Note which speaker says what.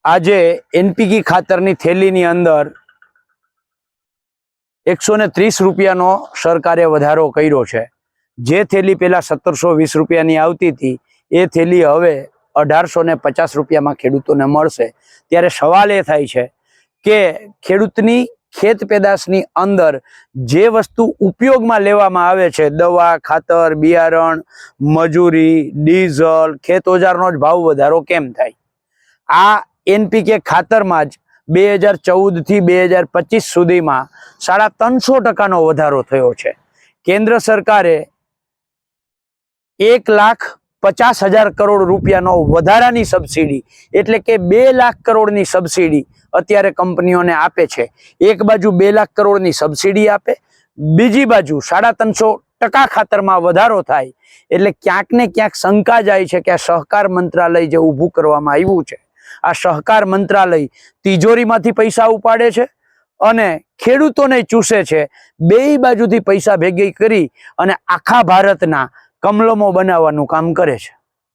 Speaker 1: આજે એનપીકે ખાતરની થેલીની અંદર 130 રૂપિયાનો સરકારે વધારો કર્યો છે। જે થેલી પહેલા 1720 રૂપિયાની આવતી હતી એ થેલી હવે 1850 રૂપિયામાં ખેડૂતોને મળશે। ત્યારે સવાલ એ થાય છે કે ખેડૂતની ખેત પેદાશની અંદર જે વસ્તુ ઉપયોગમાં લેવામાં આવે છે, દવા, ખાતર, બિયારણ, મજૂરી, ડીઝલ, ખેત ઓજારનો જ ભાવ વધારો કેમ થાય? આ એનપીકે ખાતરમાં જ 2014 થી 2025 સુધીમાં 350% વધારો થયો છે। કેન્દ્ર સરકારે 1,50,000 કરોડ રૂપિયાનો વધારાની સબસિડી એટલે કે 2 લાખ કરોડની સબસિડી અત્યારે કંપનીઓને આપે છે। એક બાજુ 2 લાખ કરોડની સબસિડી આપે, બીજી બાજુ 350% ખાતરમાં વધારો થાય એટલે ક્યાંક ને ક્યાંક શંકા જાય છે કે આ સહકાર મંત્રાલય જે ઊભું કરવામાં આવ્યું છે, આ સહકાર મંત્રાલય તિજોરીમાંથી પૈસા ઉપાડે છે અને ખેડૂતોને ચૂસે છે। બેય બાજુથી પૈસા ભેગી કરી અને આખા ભારતના કમલમો બનાવવાનું કામ કરે છે।